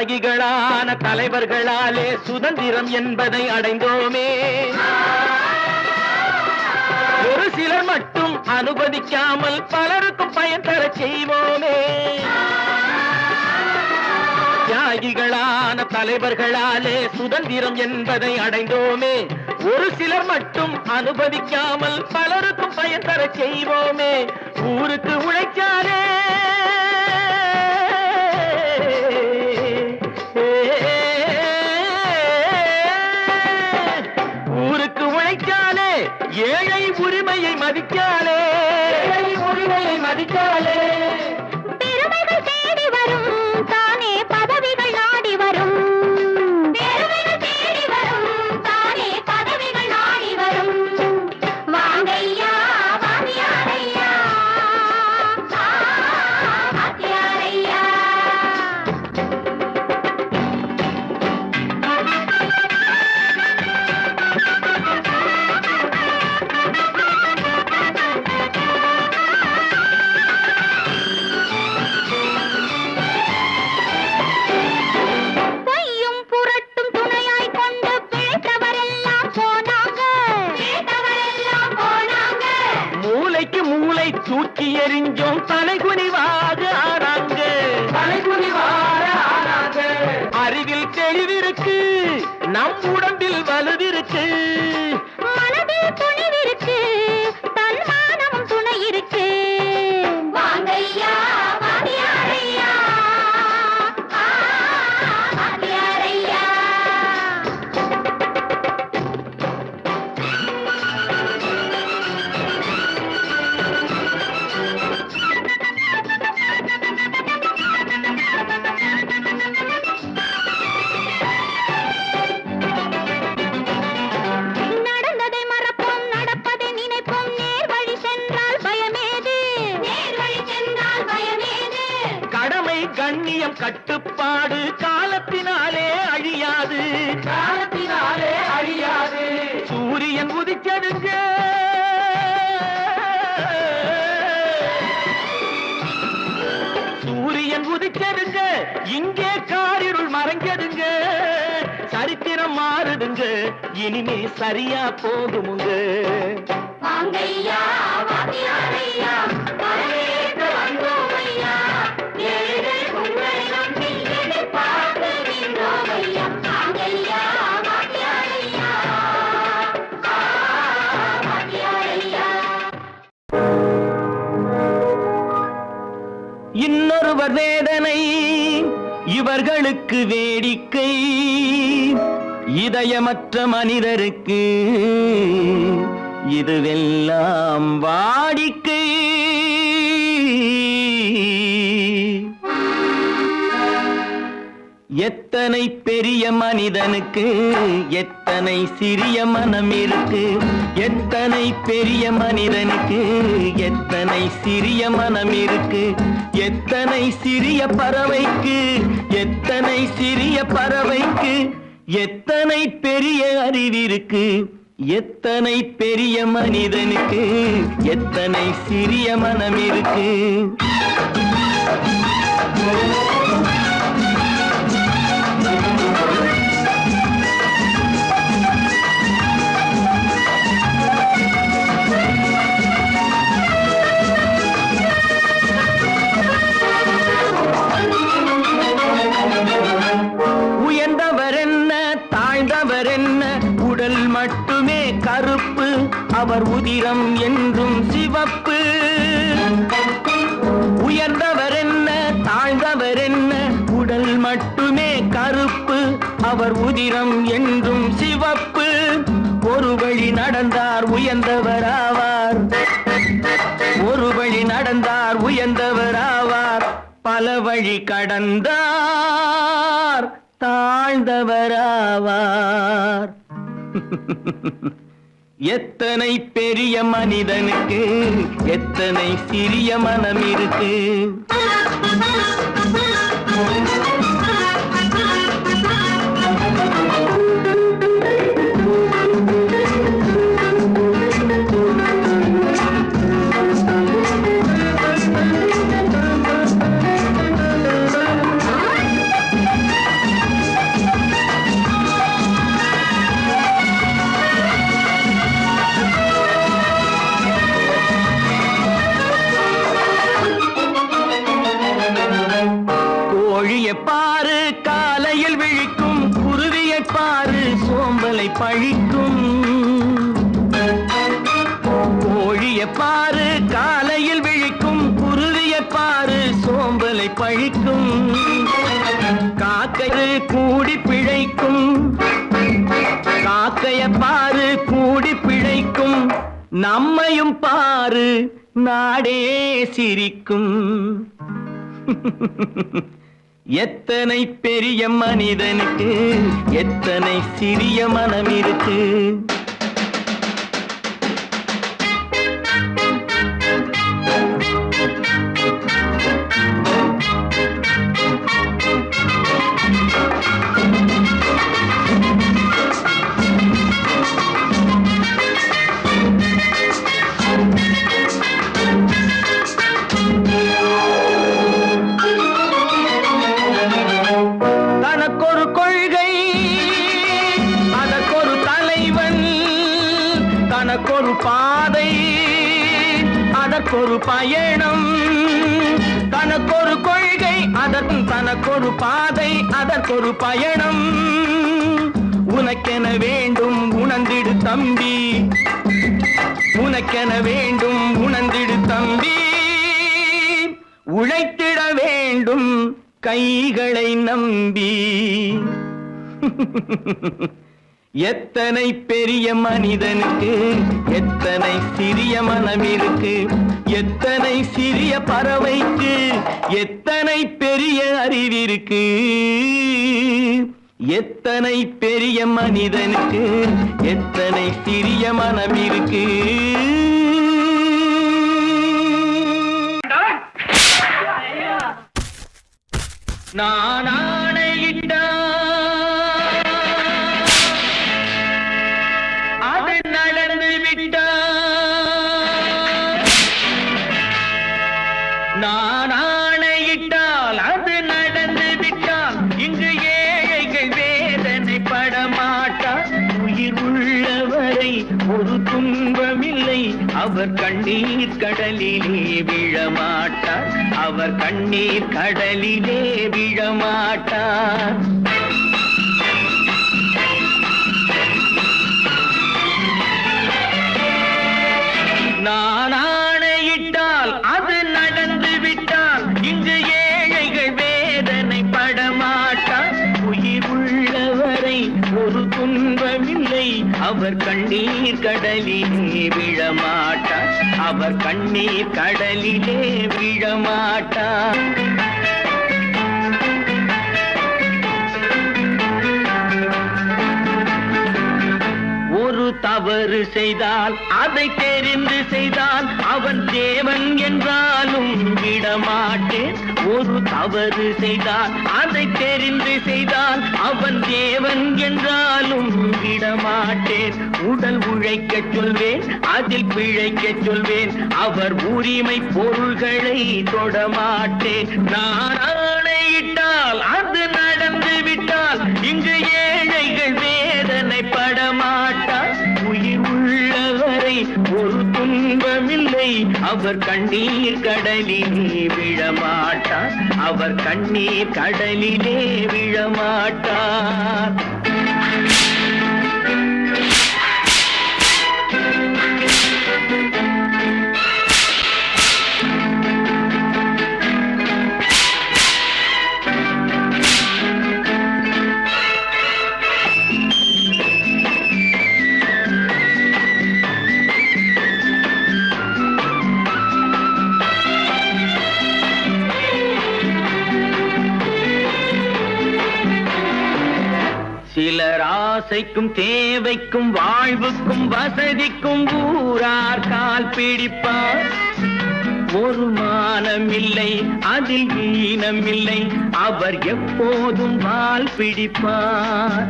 தியாகிகளான தலைவர்களாலே சுதந்திரம் என்பதை அடைந்தோமே. ஒரு சிலர் மட்டும் அனுமதிக்காமல் பலருக்கும் பயன் தர செய்வோமே. தியாகிகளான தலைவர்களாலே சுதந்திரம் என்பதை அடைந்தோமே. ஒரு சிலர் மட்டும் அனுமதிக்காமல் பலருக்கும் பயன் தர செய்வோமே. ஊருக்கு உழைச்சாலே ஊருக்கு உழைச்சாலே ஏழை உரிமையை மதிக்காலே பெருமைகள் தேடி வரும் தானே பதவிகள் நாடி வரும். பெருமைகள் தேடி வரும் தானே பதவிகள் நாடி வரும். வாங்கையா வாத்தியாரையா வாத்தியாரையா. தூக்கி எறிஞ்சோம் தலைகுனிவாக ஆறாங்க. அறிவில் தெளிவிருக்கு, நம் உடம்பில் வலுவிருக்கு, மனதில் துணிவிருக்கு, தன்மானமும் துணை இருக்கு. வாங்கையா வாத்தியாரையா வாத்தியாரையா. நடந்ததை மறப்போம், நடப்பதை நினைப்போம். நேர் வழி சென்றால் பயமேது, நேர் வழி சென்றால் பயமேது. கடமை கண்ணியம் கட்டுப்பாடு காலத்தினாலே அழியாது, காலத்தினாலே அழியாது. சூரியன் உதிச்சதுங்க, சூரியன் உதிச்சதுங்க, இங்கே காரிருள் மறைஞ்சதுங்க. சரித்திரம் மாறுதுங்க, இனிமே சரியா போகுமுங்க. வாங்கையா வாத்தியாரையா வரவேற்க வந்தோமையா. ஏழை உங்களை நம்பி எதிர்பார்க்கின்றோமையா. வாங்கையா வாத்தியாரையா வாத்தியாரையா. இன்னொருவர் வேதனை இவர்களுக்கு வேடிக்கை, இதயமற்ற மனிதருக்கு இதுவெல்லாம் வாடிக்கை. எத்தனை பெரிய மனிதனுக்கு எத்தனை சிறிய மனம் இருக்கு. எத்தனை பெரிய மனிதனுக்கு எத்தனை சிறிய மனம் இருக்கு. எத்தனை சிறிய பறவைக்கு எத்தனை சிறிய பறவைக்கு எத்தனை பெரிய அறிவிருக்கு. எத்தனை பெரிய மனிதனுக்கு எத்தனை சிறிய மனம் இருக்கு. உயர்ந்தவர் என்ன தாழ்ந்தவர் என்ன, உடல் மட்டுமே கருப்பு, அவர் உதிரம் என்றும் சிவப்பு. உயர்ந்தவர் என்ன தாழ்ந்தவர் என்ன, உடல் மட்டுமே கருப்பு, அவர் உதிரம் என்றும் சிவப்பு. ஒரு வழி நடந்தார் உயர்ந்தவராவார், ஒரு வழி நடந்தார் உயர்ந்தவராவார். பல வழி கடந்தார் தாழ்ந்தவராவார். எத்தனை பெரிய மனிதனுக்கு எத்தனை சிறிய மனம் இருக்கு. காலையில் விழிக்கும் குருவியை பாரு சோம்பலை பழிக்கும். கோழியை பாரு காலையில் விழிக்கும் குருவியை பாரு சோம்பலை பழிக்கும். காக்கை கூடி பிழைக்கும், காக்கைய பாரு கூடி பிழைக்கும். நம்மையும் பாரு நாடே சிரிக்கும். எத்தனை பெரிய மனிதனுக்கு எத்தனை சிறிய மனம் இருக்கு. தனக்கொரு கொள்கை அதற்கொரு தலைவன், தனக்கொரு பாதை அதற்கொரு பயணம். தனக்கொரு கொள்கை தனக்கொரு பாதை அதற்கொரு பயணம். உனக்கென வேண்டும் உணர்ந்திடு தம்பி, உனக்கென வேண்டும் உணர்ந்திடு தம்பி. உழைத்திட வேண்டும் கைகளை நம்பி. எத்தனை பெரிய மனிதனுக்கு எத்தனை சிறிய மனம் இருக்கு. எத்தனை சிறிய பறவைக்கு எத்தனை பெரிய அறிவிருக்கு. எத்தனை பெரிய மனிதனுக்கு எத்தனை சிறிய மனம் இருக்கு. நான் ஆணையிட்டால் அது நடந்து விட்டால், நான் ஆணையிட்டால் அது நடந்து விட்டால் இங்கு ஏழைகள் வேதனைப்பட மாட்டார். உயிர் உள்ளவரை ஒரு துன்பமில்லை, அவர் கண்ணீர் கடலிலே விழமாட்டார். அவர் கண்ணீர் கடலிலே விழமாட்டார். நான் ஆணையிட்டால் அது நடந்து விட்டால் இங்கு ஏழைகள் வேதனைப்பட மாட்டார். உயிர் உள்ளவரை ஒரு துன்பமில்லை, அவர் கண்ணீர் கடலிலே விழமாட்டார். அவர் கண்ணீர் கடலிலே விழமாட்டார். ஒரு தவறு செய்தால் அதை தெரிந்து செய்தால் அவன் தேவன் என்றாலும் விடமாட்டேன். ஒரு தவறு செய்தால் அதை தெரிந்து செய்தால் அவன் தேவன் என்றாலும் விடமாட்டேன். உடல் உழைக்கச் சொல்வேன் அதில் பிழைக்கச் சொல்வேன், அவர் உரிமை பொருள்களை தொடமாட்டேன். நான் ஆணையிட்டால் அது நடந்து விட்டால் இங்கு ஏழைகள் வேதனைப்பட மாட்டார். உயிர் உள்ளவரை ஒரு துன்பமில்லை, அவர் கண்ணீர் கடலிலே விழமாட்டார். அவர் கண்ணீர் கடலிலே விழமாட்டார். சிலர் ஆசைக்கும் தேவைக்கும் வாழ்வுக்கும் வசதிக்கும் ஊரார் கால் பிடிப்பார். ஒரு மானம் இல்லை அதில் ஈனம் இல்லை, அவர் எப்போதும் வால் பிடிப்பார்.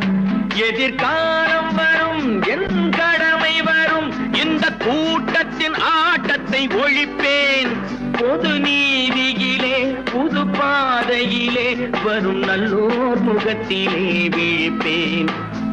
எதிர்காலம் வரும் என் கடமை வரும், இந்த கூட்டத்தின் ஆட்டத்தை ஒழிப்பேன். பொது நீதியிலே புது பாதையிலே வரும் நல்லோர் முகத்திலே விழிப்பேன்.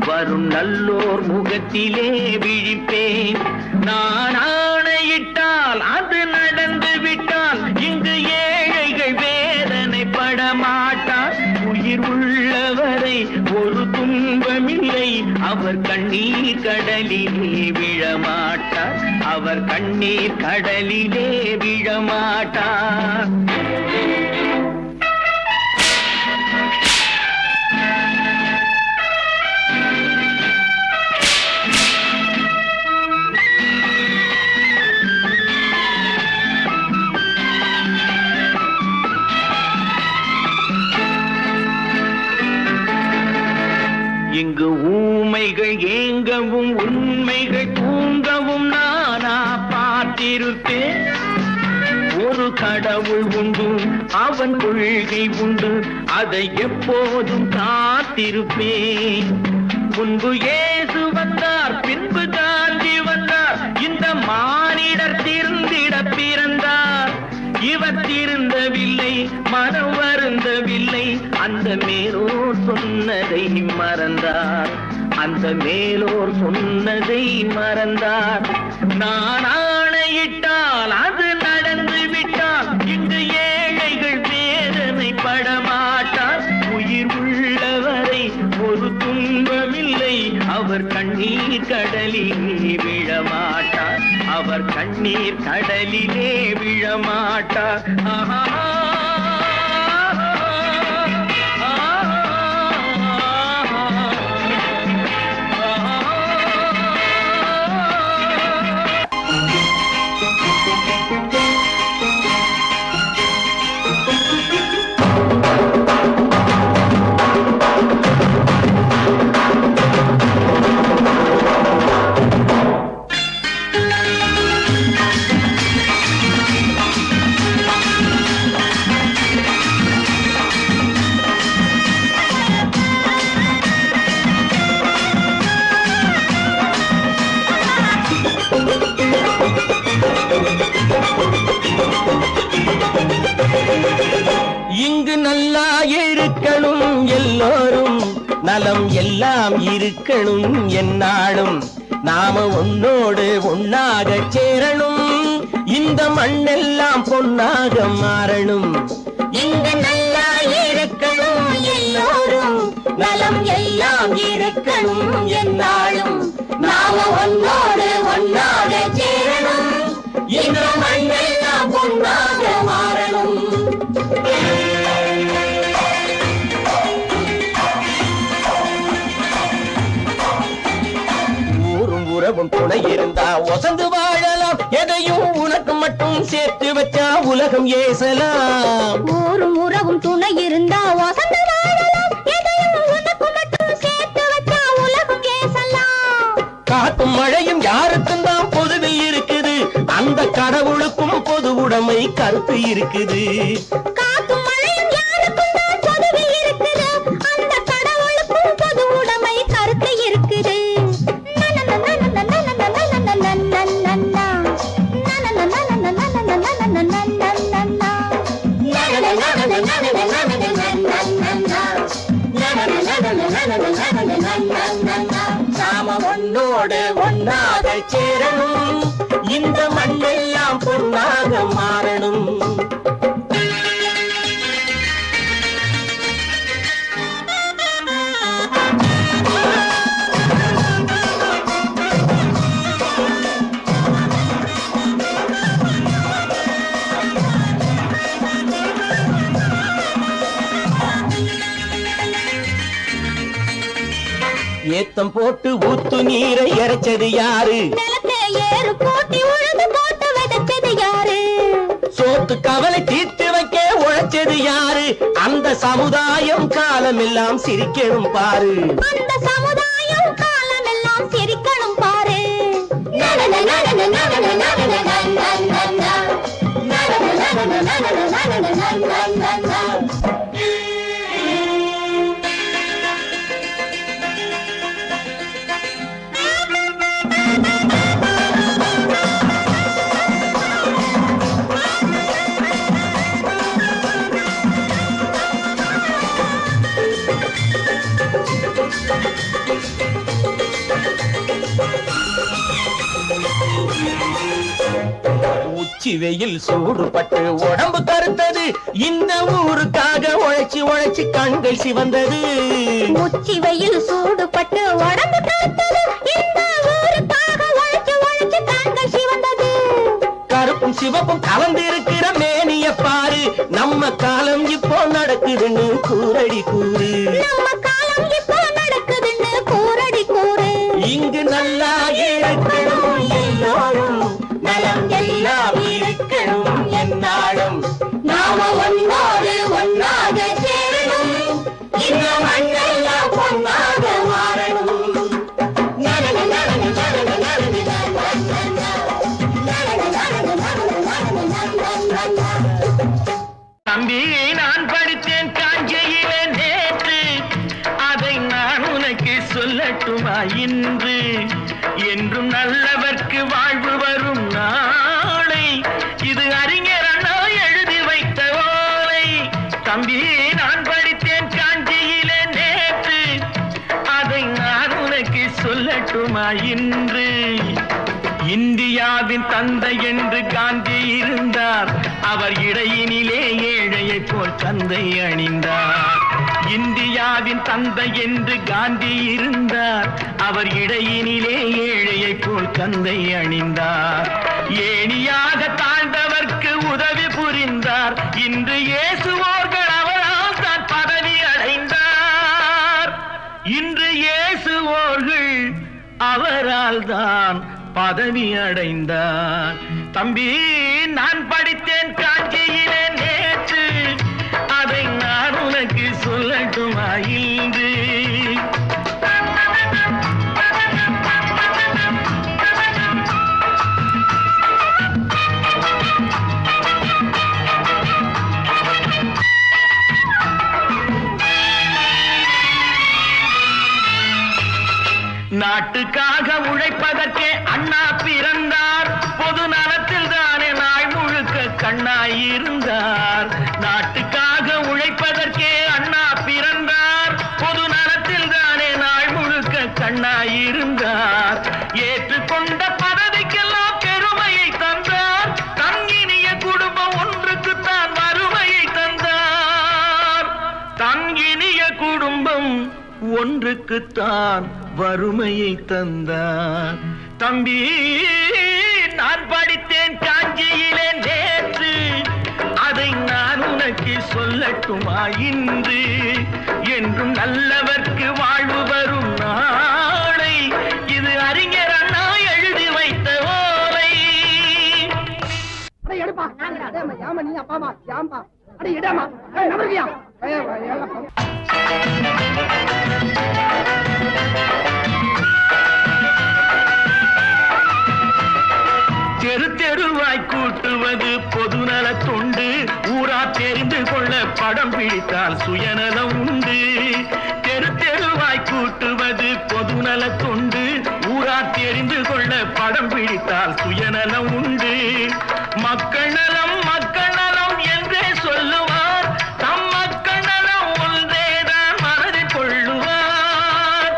வரும் நல்லோர் முகத்திலே விழிப்பேன். நான் ஆணையிட்டால் அது நடந்து விட்டால் இங்கு ஏழைகள் வேதனைப்பட மாட்டார். உயிர் உள்ளவர் வரை ஒரு துன்பமில்லை. அவர் கண்ணீர் கடலிலே விழமாட்டார். அவர் கண்ணீர் கடலிலே விழமாட்டார். இங்கு ஊமைகள் ஏங்கவும் உண்மைகள் தூங்கவும் நானா பார்த்திருப்பேன். ஒரு கடவுள் உண்டு, அவன் கொள்கை உண்டு, அதை எப்போதும் காத்திருப்பேன். முன்பு இயேசு வந்தார், பின்பு காந்தி வந்தார், இந்த மானிடர் திருந்திட பிறந்தார். இவர் திருந்தவில்லை, மனம் வருந்தவில்லை, அந்த மேலோர் சொன்னதை மறந்தார். அந்த மேலோர் சொன்னதை மறந்தார். நான் ஆணையிட்டால் அது நடந்து விட்டால் இங்கு ஏழைகள் வேதனை படமாட்டார். உயிர் உள்ளவரை ஒரு துன்பமில்லை. அவர் கண்ணீர் கடலிலே விழமாட்டார். அவர் கண்ணீர் கடலிலே விழமாட்டார். ஆஹா. இங்கு நல்லா இருக்கணும் எல்லோரும், நலம் எல்லாம் இருக்கணும் என்னாலும். நாம ஒன்னோடு ஒன்னாக சேரணும், இந்த மண்ணெல்லாம் பொன்னாக மாறணும். இங்கு நல்லா இருக்கணும் எல்லோரும், நலம் எல்லாம் இருக்கணும் என்னாலும். நாம ஒன்னோடு ஒன்னாக சேரணும், இந்த மண்ணெல்லாம் பொன்னாக மாறணும். ஊரும் உறவும் துணை இருந்தா ஒசந்து வாழலாம். எதையும் உனக்கு மட்டும் சேர்த்து வச்சா உலகம் ஏசலாம். ஊரும் உறவும் துணை இருந்தா வசந்து வாழலாம். எதையும் உனக்கு மட்டும் சேர்த்து வச்சா உலகம் ஏசலாம். காத்தும் மழையும் யாருக்கும் தான் பொதுவில் இருக்குது. அந்த கடவுளுக்கும் பொது உடைமை கருத்து இருக்குது. காத்தும் மழையும் யாருக்கும் தான் பொதுவில் இருக்குது. அந்த கடவுளுக்கும் பொது உடைமை கருத்து இருக்குது. நாம ஒன்னோடு ஒன்னாக சேரணும், இந்த மண்ணெல்லாம் பொன்னாக மாறணும். ஏத்தம் போட்டு ஊத்து நீரை இறைச்சது யாரு? நிலத்தை ஏறு போட்டி உழுது போட்டு விதைச்சது யாரு? சோத்து கவலை தீர்த்து வைக்க உழைச்சது யாரு? அந்த சமுதாயம் காலமெல்லாம் சிரிக்கணும் பாரு. அந்த சமுதாயம் காலமெல்லாம் சிரிக்கணும் பாரு. உச்சி வெயில் சூடுபட்டு உடம்பு கருத்தது. இந்த ஊருக்காக உழைச்சி உழைச்சி கண்கள் சிவந்தது. உச்சி வெயில் சூடுபட்டு உடம்பு கருத்தது இந்த ஊருக்காக உழைச்சு உழைச்சு கண்கள் சிவந்தது கருப்பும் சிவப்பும் கலந்திருக்கிற மேனிய பாரு நம்ம காலம் இப்போ நடக்குதுன்னு கூரடி கூறு நம்ம காலம் இப்போ நடக்குதுன்னு கூரடி கூறு இங்கு நல்லா இருக்கணும் எல்லாரும் நலம் எல்லாம் இருக்கணும் என்னாலும் நாம ஒன்னோடு ஒன்னாக சேரணும் இந்த மண்ணெல்லாம் பொன்னாக மாறணும் தம்பி நான் படித்தேன் காஞ்சியிலே நேற்று அதை நான் உனக்கு சொல்லட்டுமா இன்று என்றும் நல்லவர்க்கு வாழ்வு வரும் நாளை இது அறிஞர் அண்ணா எழுதி வைத்த ஓலை தம்பி நான் படித்தேன் காஞ்சியிலே நேற்று அதை நான் உனக்கு சொல்லட்டுமா இன்று இந்தியாவின் தந்தை என்று காந்தி இருந்தார் அவர் இடையினிலே ஏழையை போல் தந்தை அணிந்தார் இந்தியாவின் தந்தை என்று காந்தி இருந்தார் அவர் இடையினிலே ஏழையை போல் தந்தை அணிந்தார் ஏணியாக தாழ்ந்தவர்க்கு உதவி புரிந்தார் இன்று இயேசுவோர்கள் அவரால் தான் பதவி அடைந்தார் இன்று இயேசுவோர்கள் அவரால் தான் பதவி அடைந்தார் தம்பி நான் படித்தேன் காஞ்சியிலே நேற்று அதை நான் உனக்கு சொல்லட்டுமா இன்று நாட்டுக்காக உழைப்பதற்கே அண்ணா பிறந்தார் பொது நலத்தில் தானே நாள் முழுக்க கண்ணாயிருந்தார் நாட்டுக்காக உழைப்பதற்கே அண்ணா பிறந்தார் பொது நலத்தில் தானே நாள் முழுக்க கண்ணாயிருந்தார் ஏற்றுக்கொண்ட பதவிக்கெல்லாம் பெருமையை தந்தார் தங்கினிய குடும்பம் ஒன்றுக்குத்தான் வறுமையை தந்தார் தங்கினிய குடும்பம் ஒன்றுக்குத்தான் வறுமையை தந்தார் தம்பி நான் படித்தேன் காஞ்சியிலே நேற்று அதை நான் உனக்கு சொல்லட்டுமா இன்று என்றும் நல்லவர்க்கு வாழ்வு வரும் நாளை இது அறிஞர் அண்ணா எழுதி வைத்த ஓலை தெரு தெருவாய் கூட்டுவது பொதுநல தொண்டு ஊரா தெரிந்து கொள்ள படம் பிடித்தால் சுயநலம் உண்டு தெரு தெருவாய் கூட்டுவது பொதுநல தொண்டு ஊரா தெரிந்து கொள்ள படம் பிடித்தால் சுயநலம் உண்டு மக்கள் நலம் என்றே சொல்லுவார் தம் மக்கள் நலம் ஒன்றேதான் மனதில் கொள்ளுவார்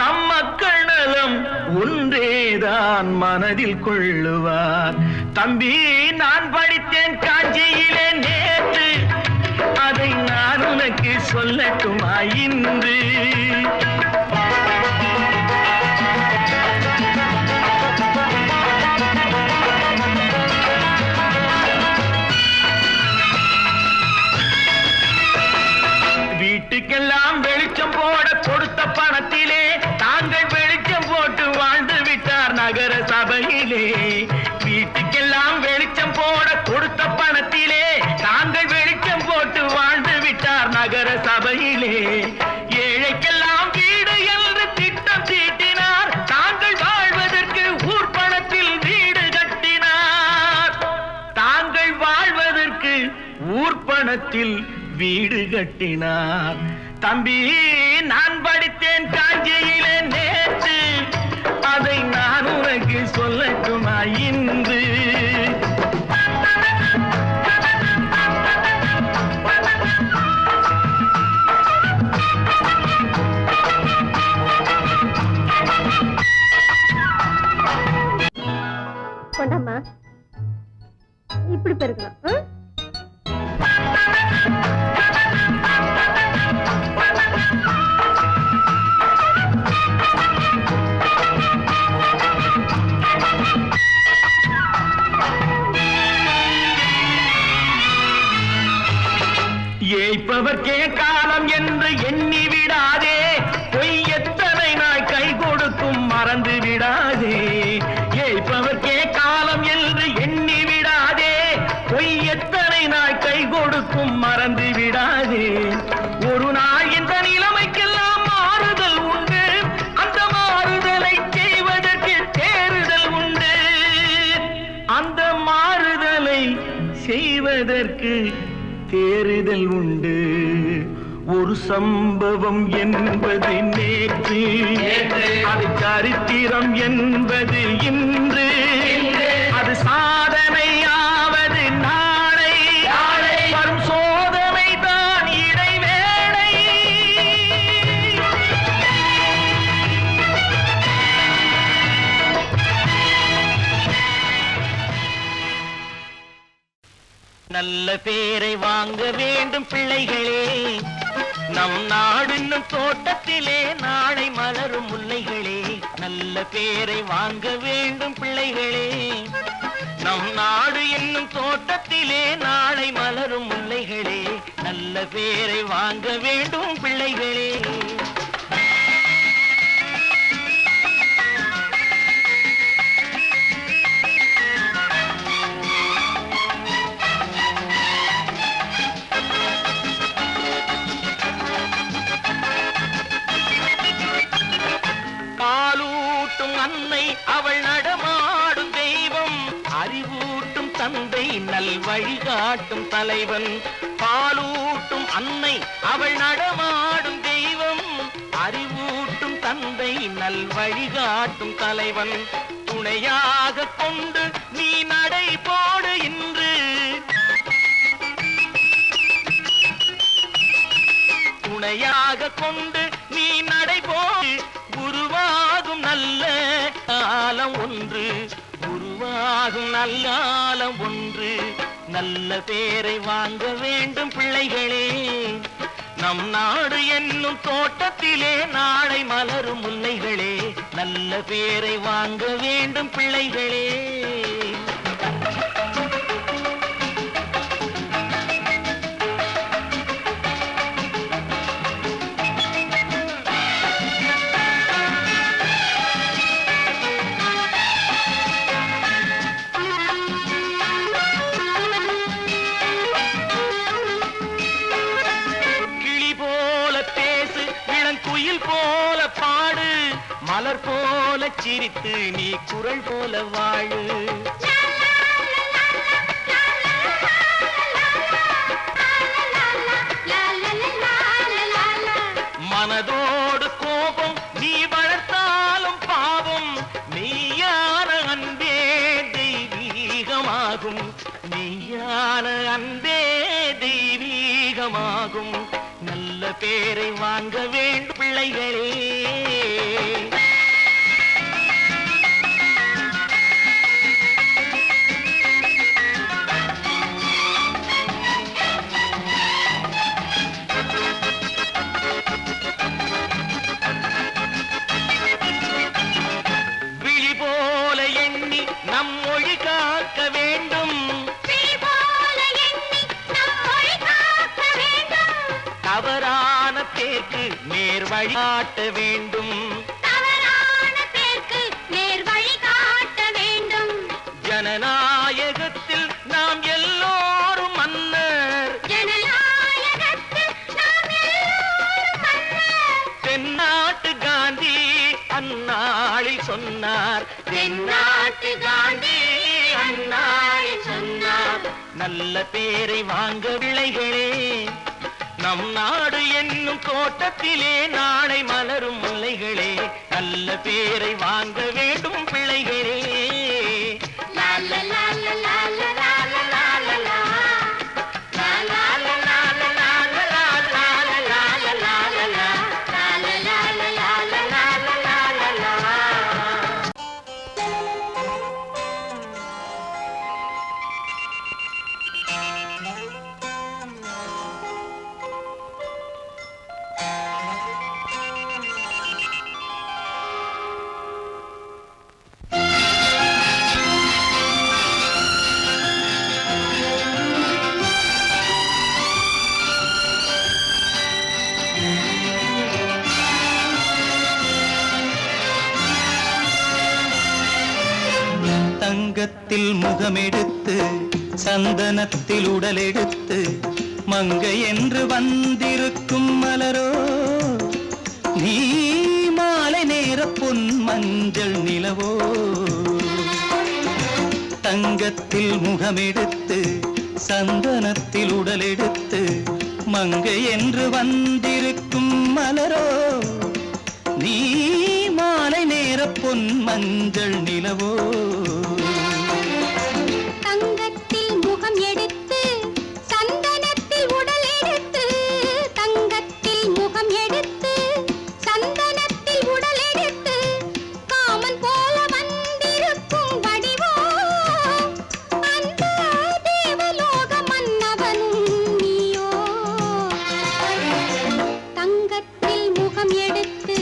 தம் மக்கள் நலம் ஒன்றேதான் மனதில் கொள்ளுவார் தம்பி நான் படித்தேன் காஞ்சியிலே நேற்று அதை நான் உனக்கு சொல்லட்டுமா இன்று வீட்டுக்கெல்லாம் வெளிச்சம் போட கொடுத்த பணத்திலே தாங்கள் வெளிச்சம் போட்டு வாழ்ந்து விட்டார் நகர சபையிலே வீட்டுக்கெல்லாம் வெளிச்சம் போட கொடுத்த பணத்திலே தாங்கள் வெளிச்சம் போட்டு வாழ்ந்து விட்டார் நகர சபையிலே ஏழைக்கெல்லாம் வீடு என்று திட்டம் தீட்டினார் தாங்கள் வாழ்வதற்கு ஊர் பணத்தில் வீடு கட்டினார் தாங்கள் வாழ்வதற்கு ஊர் பணத்தில் வீடு கட்டினார் தம்பி நான் படித்தேன் காஞ்சியிலே நேற்று அதை நான் உனக்கு சொல்லட்டுமா இன்று கொண்டாமா இப்படி பெருக்கணும் தேடல் உண்டு. ஒரு சம்பவம் என்பது நேற்று, அது சரித்திரம் என்பது இன்று, அது சாதனையாவது நாளை, வரும் சோதனை தான் இடைவேளை. நல்ல பேரை வாங்க வேண்டும் பிள்ளைகளே, நம் நாடு என்னும் தோட்டத்திலே நாளை மலரும் முல்லைகளே. நல்ல பேரை வாங்க வேண்டும் பிள்ளைகளே, நம் நாடு என்னும் தோட்டத்திலே நாளை மலரும் முல்லைகளே. நல்ல பேரை வாங்க வேண்டும் பிள்ளைகளே. அன்னை அவள் நடமாடும் தெய்வம், அறிவூட்டும் தந்தை நல் வழிகாட்டும் தலைவன். பாலூட்டும் அன்னை அவள் நடமாடும் தெய்வம், அறிவூட்டும் தந்தை நல் வழிகாட்டும் தலைவன். துணையாக கொண்டு நீ நடை போடு இன்று, துணையாக கொண்டு நீ நடை போடு. உருவாகும் நல்ல காலம் ஒன்று, உருவாகும் நல்ல காலம் ஒன்று. நல்ல பேரை வாங்க வேண்டும் பிள்ளைகளே, நம் நாடு என்னும் தோட்டத்திலே நாளை மலரும் முல்லைகளே. நல்ல பேரை வாங்க வேண்டும் பிள்ளைகளே. போல பாடு, மலர் போல சிரித்து நீ குரல் போல வாழு. மனதோடு கோபம் நீ வளர்த்தாலும் பாவம், மெய்யான அன்பே தெய்வீகமாகும், மெய்யான அன்பே தெய்வீகமாகும். நல்ல பேரை வாங்க வேண்டும் பிள்ளைகளே. விழி போல எண்ணி நம் மொழி காக்க வேண்டும், தவறான பேருக்கு நேர் வழி காட்ட வேண்டும், தவறான பேருக்கு நேர் வழி காட்ட வேண்டும். ஜனநாயகத்தில் நாம் எல்லோரும் மன்னர், ஜனநாயகத்தில் நாம் எல்லோரும் மன்னர். தென்னாட்டு காந்தி அந்நாளில் சொன்னார், தென்னாட்டு காந்தி அந்நாளில் சொன்னார். நல்ல பேரை வாங்க பிள்ளைகளே, நம் நாடு என்னும் தோட்டத்திலே நாளை மலரும் முல்லைகளே. நல்ல பேரை வாங்க வேண்டும் பிள்ளைகளே. லால லால லால லால லால லா. லால லால லால லால லால லால லால லா. லால லால லால லால லால லா. தங்கத்தில் முகமெடுத்து சந்தனத்தில் உடலெடுத்து மங்கை என்று வந்திருக்கும் மலரோ, நீ மாலை நேர பொன் மஞ்சள் நிலவோ. தங்கத்தில் முகமெடுத்து சந்தனத்தில் உடலெடுத்து மங்கை என்று வந்திருக்கும் மலரோ நீ மாலை நேர பொன் மஞ்சள் நிலவோ தங்கத்தில் முகம் எடுத்து சந்தனத்தில் உடல் எடுத்து தங்கத்தில் முகம் எடுத்து சந்தனத்தில் உடல் எடுத்து காமன் போல வந்திருக்கும் வடிவோ அந்த தேவலோக மன்னவனும் நீயோ தங்கத்தில் முகம் எடுத்து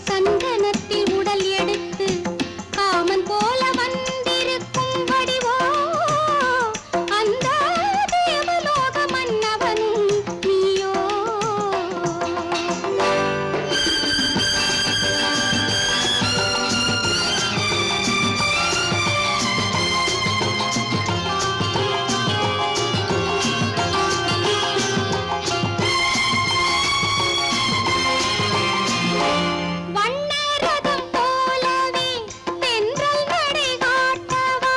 சந்தனத்தில் உடல் எடுத்து காமன் போல வந்திருக்கும் வடிவோ அந்த தேவலோக மன்னவனும் நீயோ வண்ணரதம் போலவே தென்றல் நடை காட்டவா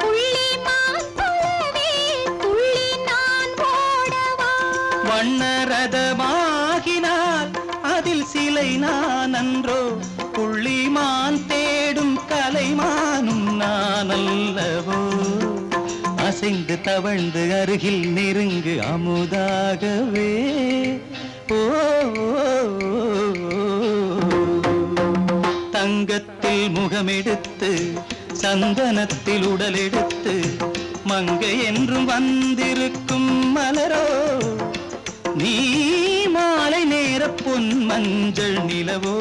புள்ளிமான் போலவே துள்ளி நான் ஓடவா வண்ணரதமாகினால் அதில் சிலை நான் அன்றோ புள்ளிமான் தேடும் கலைமானும் நான் அல்லவோ அசைந்து தவழ்ந்து அருகில் நெருங்கு அமுதாகவே ஓ தங்கத்தில் முகமெடுத்து சந்தனத்தில் உடல் எடுத்து மங்கை என்றும் வந்திருக்கும் மலரோ நீ மாலை நேர பொன் மஞ்சள் நிலவோ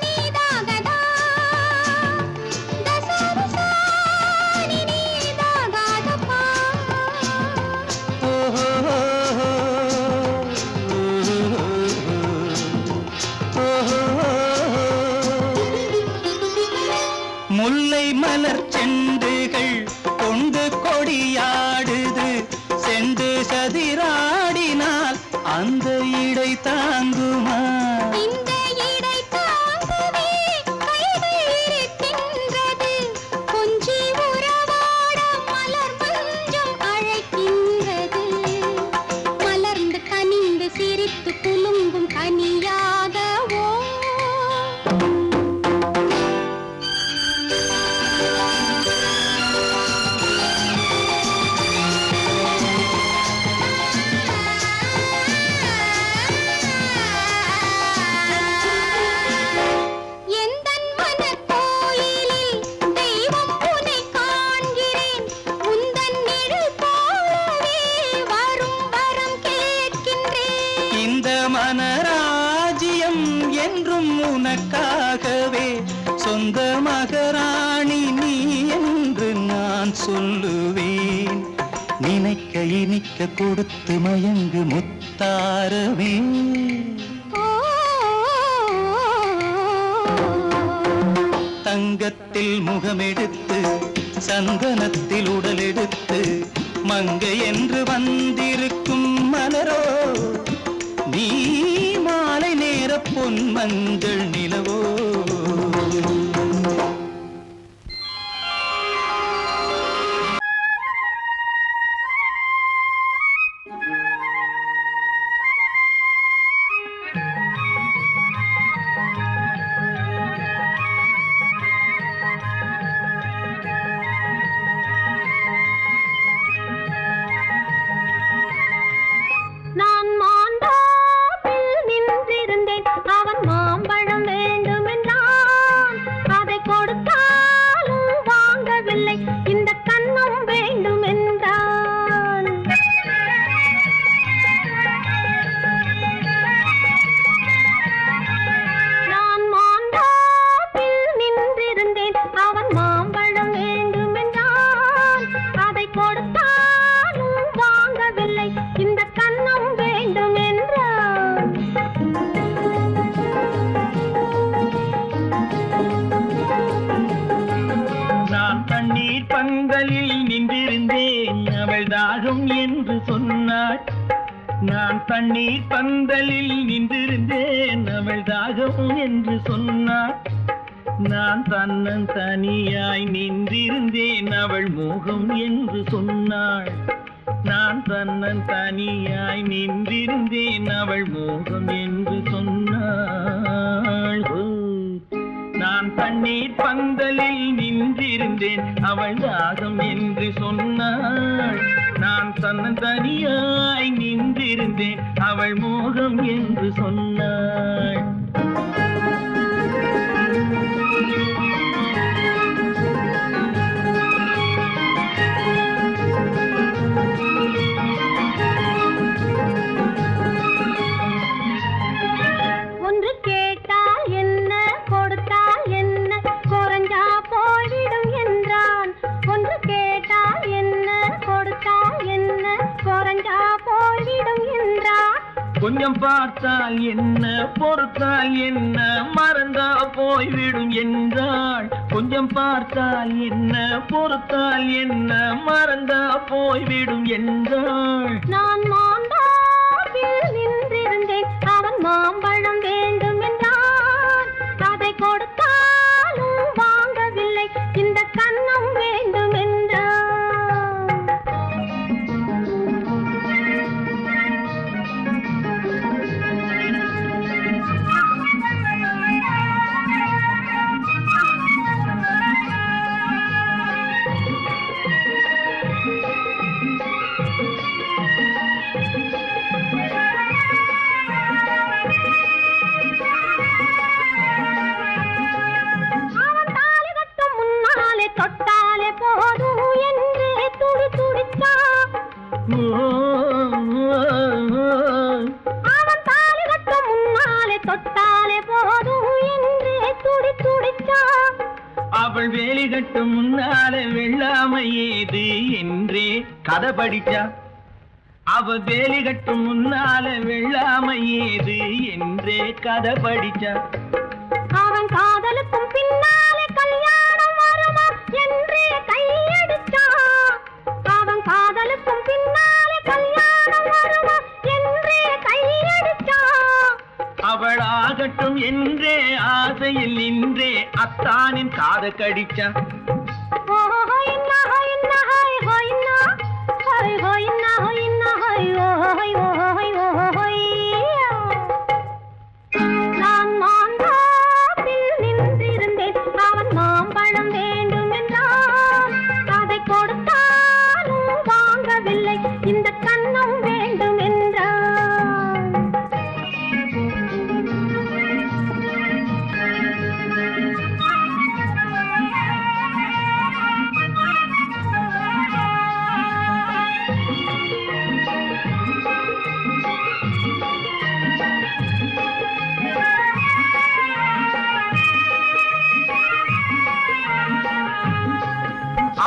நீதாகதா தசரசானி நீதாகதப்பா முல்லை மலர் செண்டுகள் கொண்டு கொடியாடுது செண்டு சதிராடினால் அந்த இடை தாங்குமா இந்த இடை தாங்கவே கைகள் இருக்கின்றது கொஞ்சி உறவாட மலர் மஞ்சம் அழைக்கின்றது மலர்ந்து கனிந்து சிரித்து குலுங்கும் கனியாகவோ எந்தன் மனக்கோயிலில் தெய்வம் உன்னை காண்கிறேன் உந்தன் நிழல் போலவே வரும் வரம் கேட்கின்றேன் இந்த மனராஜ்யம் என்றும் உனக்காகவே சொந்த மகராணி நீ என்று நான் சொல்லுவேன் நினைக்க இனிக்க கொடுத்து மயங்கு முத்தாரவே தங்கத்தில் முகமெடுத்து சந்தனத்தில் உடல் எடுத்து மங்கை என்று வந்திருக்கும் மலரோ நீ மாலை நேர பொன் மஞ்சள் நிலவோ நான் மாண்டாப்பில் நின்றிருந்தேன் அவன் மாம்பழம் வேண்டும் என்று தண்ணீர் பந்தலில் நின்றிருந்தேன் அவள் தாகம் என்று சொன்னாள். நான் தன்னன் தனியாய் நின்றிருந்தேன் அவள் மோகம் என்று சொன்னாள். நான் தன்னன் தனியாய் நின்றிருந்தேன் அவள் மோகம் என்று சொன்னாள். நான் தண்ணீர் பந்தலில் நின்றிருந்தேன் அவள் தாகம் என்று சொன்னாள். நான் தன்னன் தனியாய் நின்றிருந்தேன் அவள் மோகம் என்று சொன்னாள். ஒன்று கேட்டால் என்ன கொடுத்தால் என்ன குறைஞ்சா போய்விடும் என்றான். ஒன்று கேட்டால் என்ன கொடுத்தால் என்ன குறைஞ்சா போய்விடும் என்றான். கொஞ்சம் பார்த்தால் என்ன பொறுத்தால் என்ன மறந்தா போய்விடும் என்றாள். கொஞ்சம் பார்த்தால் என்ன பொறுத்தால் என்ன மறந்தா போய்விடும் என்றாள். நான் மாந்தாவில் நின்றிருந்தேன் அவன் மாம்பழம் வேண்டும் என்றான். அதை கொடுத்தாலும் வாங்கவில்லை இந்த கன்னம் வேண்டும் என்றான். தொட்டாலே போதும் என்றே துடி துடித்தான். அவன் தாலி கட்டும் முன்னாலே தொட்டாலே போதும் என்றே துடி துடித்தான். அவள் வேலி கட்டும் முன்னாலே வெள்ளாமை ஏது என்றே கதை படிச்சா. அவள் வேலி கட்டும் முன்னாலே வெள்ளாமை ஏது என்றே கதை படிச்சா. அவன் காதலுக்கும் பின்னாலே கல்யாணம் வருமா என்றே கையடிச்சான். அவன் காதலுக்கும் பின்னாலே கல்யாணம் வருமா என்றே கையடிச்சான். அவள் ஆகட்டும் என்றே ஆசையில் நின்றே அத்தானின் காத கடிச்சா. நான் மாந்தாப்பில் நின்றிருந்தேன் அவன் மாம்பழம் வேண்டும் என்றான். அதை கொடுத்தாலும் வாங்கவில்லை இந்த கன்னம் வேண்டும் என்றான்.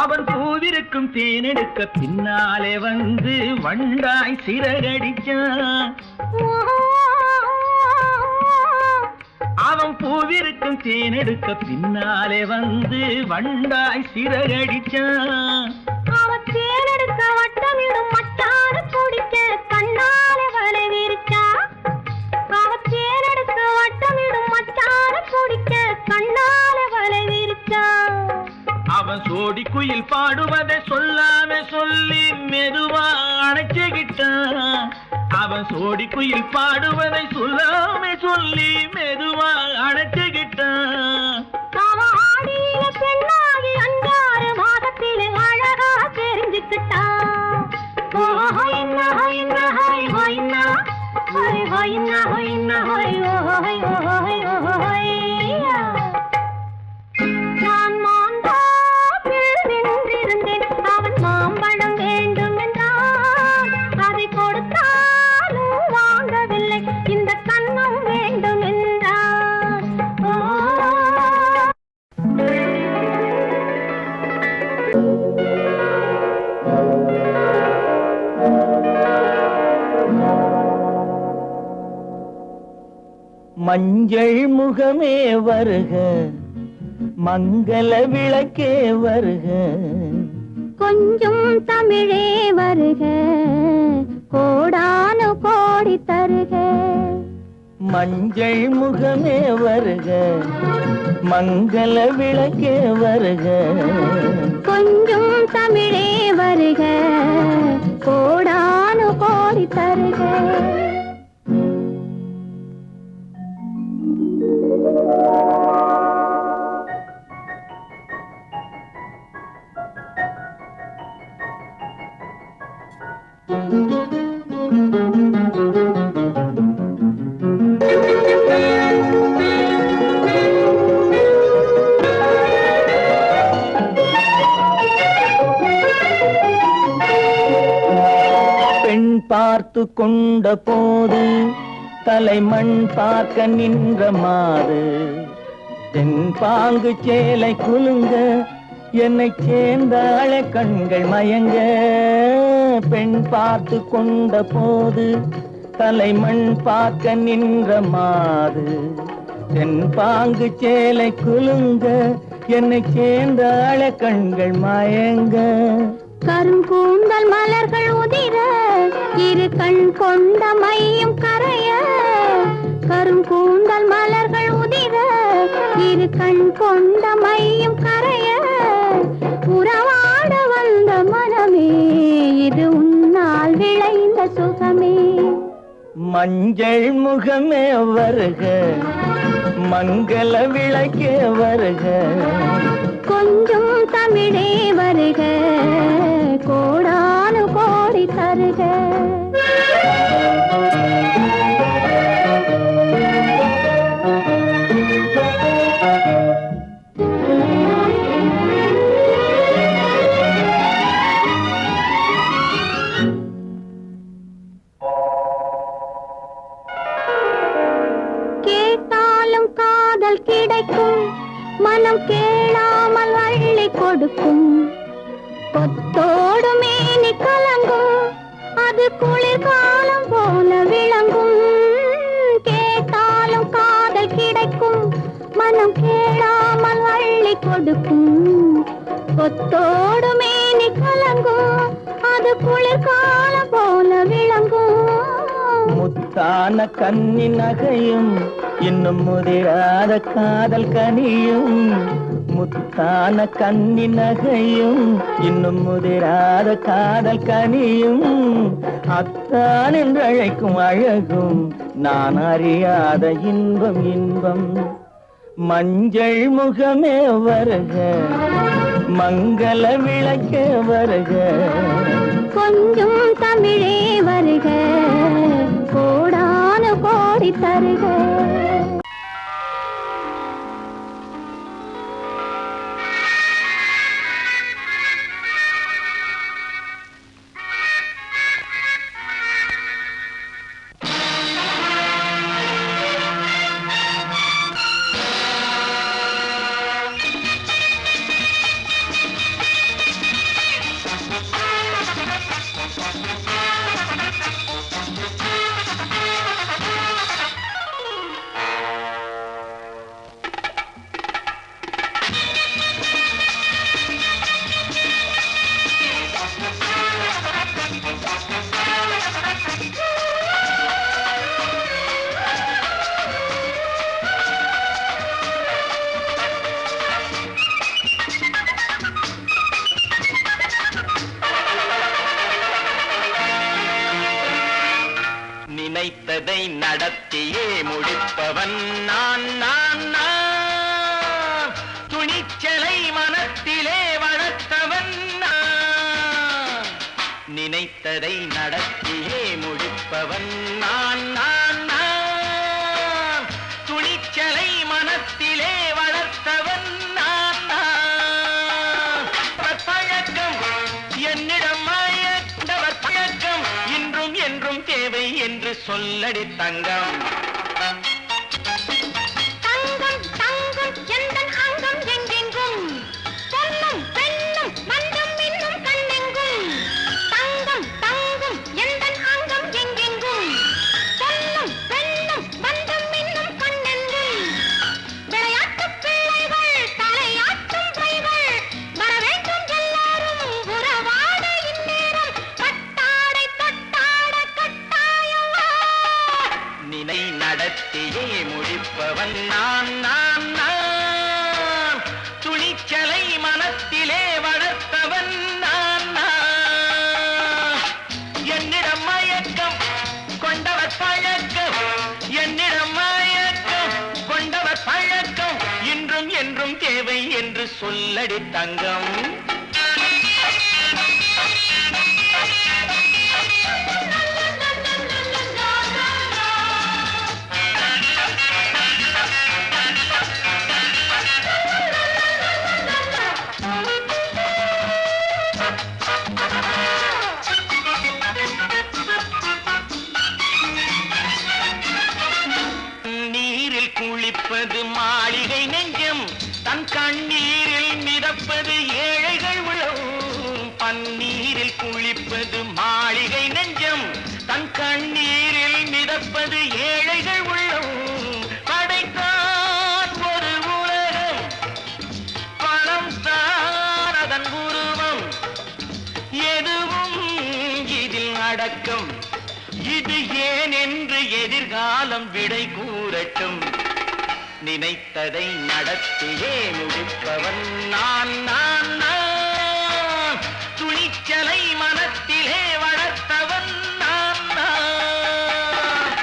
அவன் பூவிருக்கும் தேனெடுக்க பின்னாலே வந்து வண்டாய் சிறகடிச்சான். அவன் பூவிருக்கும் தேனெடுக்க பின்னாலே வந்து வண்டாய் சிறகடிச்சான். அவன் தேனெடுக்க வட்டமிடும் மட்டாறு குடிக்க கண்ணாலே வலை விரிச்சா. அவன் தேனெடுக்க வட்டமிடும் மட்டாறு குடிக்க கண்ணாலே வலை விரிச்சா. அவன் சோடி குயில் பாடுவதை சொல்லாம சொல்லி மெதுவா அணைச்சுக்கிட்டான். அவன் சோடி குயில் பாடுவதை சொல்லாம சொல்லி மெதுவா அணைச்சுக்கிட்டான். அவன் ஆடியில பெண்ணாகி 5-6 மாதத்திலே அழகா தெரிஞ்சுக்கிட்டான். நான் மாந்தாப்பில் நின்றிருந்தேன் அவன் மாம்பழம் வேண்டும் என்றான். அதை கொடுத்தாலும் வாங்கவில்லை இந்த கன்னம் வேண்டும் என்றான். மஞ்சள் முகமே வருக மங்கள விளக்கே வருக. கொஞ்சம் தமிழே வருக கோடானு கோடி தருக. மஞ்சள் முகமே வருக, மங்கள விளக்கே வருக. கொஞ்சம் தமிழே வருக, கோடானு கோடி தருக. பெண் பார்த்து கொண்ட போது தலைமண் பார்க்க நின்ற மாது, தென்பாங்கு சேலை குலுங்க என்னை சேர்ந்தாள கண்கள் மயங்க. பெண் பார்த்து கொண்ட போது தலைமண் பார்க்க நின்ற மாது, தென்பாங்கு சேலை குலுங்க என்னை சேர்ந்தாள கண்கள் மயங்க. கருங்கூந்தல் மலர்கள் உதிர இரு கண் கொண்ட மையும் கரைய. கருங்கூந்தல் மலர்கள் உதிர இரு கண் கொண்ட மையும் கரைய. உறவாட வந்த மனமே இது உன்னால் விளைந்த சுகமே. மஞ்சள் முகமே வருக, மங்கள விளக்கே வருக. கொஞ்சம் தமிழே வருக, கோடானு கோடி தருக. கேட்டாலும் காதல் கிடைக்கும், மனம் கேளாமல் அள்ளி கொடுக்கும். கொத்தோடு மேனி கலங்கும், அது குளிர்காலம் போல விளங்கும். கேட்டாலும் காதல் கிடைக்கும், மனம் கேளாமல் அள்ளி கொடுக்கும். கொத்தோடு மேனி கலங்கும், அது குளிர்காலம் போல விளங்கும். முத்தான கன்னி நகையும் இன்னும் முதிராத காதல் கனியும். முத்தான கன்னி நகையும் இன்னும் முதிராத காதல் கனியும். அத்தான் என்று அழைக்கும் அழகும் நான் அறியாத இன்பம் இன்பம். மஞ்சள் முகமே வருக, மங்கள விளக்கே வருக. கொஞ்சம் தமிழே வருக, கோடானு கோடி தருக. நினைத்ததை நடத்தியே முடிப்பவன் நான் நான் நான். துணிச்சலை மனத்திலே வளர்த்தவன் நான். நினைத்ததை நடத்தியே முடிப்பவன் நான் நான் நான். துணிச்சலை மனத்திலே வளர்த்தவன் நான் நான். பழக்கம் என்னிடம் மாயவர் பழக்கம் இன்றும் என்றும் தேவை என்று சொல்லடி தங்கம். தங்கம் தங்கம் எந்தன் அங்கம் எங்கெங்கும், பொன்னும் பெண்ணும் மண்டும் இன்னும் கண்ணெங்கும். தங்கம் தங்கம் எந்தன் அங்கம் எங்கெங்கும், பொன்னும் பெண்ணும் மண்டும் இன்னும் கண்ணெங்கும். விளையாட்டு பிள்ளைகள் தலையாட்டும் பைகள் வர வேண்டும் எல்லாரும் உறவாட இந்நேரம். பட்டாடை தொட்டாட முடிப்பவன் நான் நான் நான் துணிச்சலை மனத்திலே வளர்த்தவன் நான் நான் என்னிடம் மயக்கம் கொண்டவர் பழக்கம் என்னிடம் மயக்கம் கொண்டவர் பழக்கம் இன்றும் என்றும் தேவை என்று சொல்லடி தங்கம் குளிப்பது மாளிகை நெஞ்சம் தன் கண்ணீரில் மிதப்பது ஏழைகள் உளம் பன்னீரில் குளிப்பது மாளிகை நெஞ்சம் தன் கண்ணீரில் மிதப்பது ஏழைகள் உள்ளம் படைத்தான் ஒரு உலகம் பணம் தான் அதன் உருவம் எதுவும் இதில் அடக்கம் இது ஏன் என்று எதிர்காலம் விடை கூறட்டும் நினைத்ததை நடத்தியே முடிப்பவன் நான் நான் நான் துணிச்சலை மனத்திலே வளர்த்தவன் நான் நான்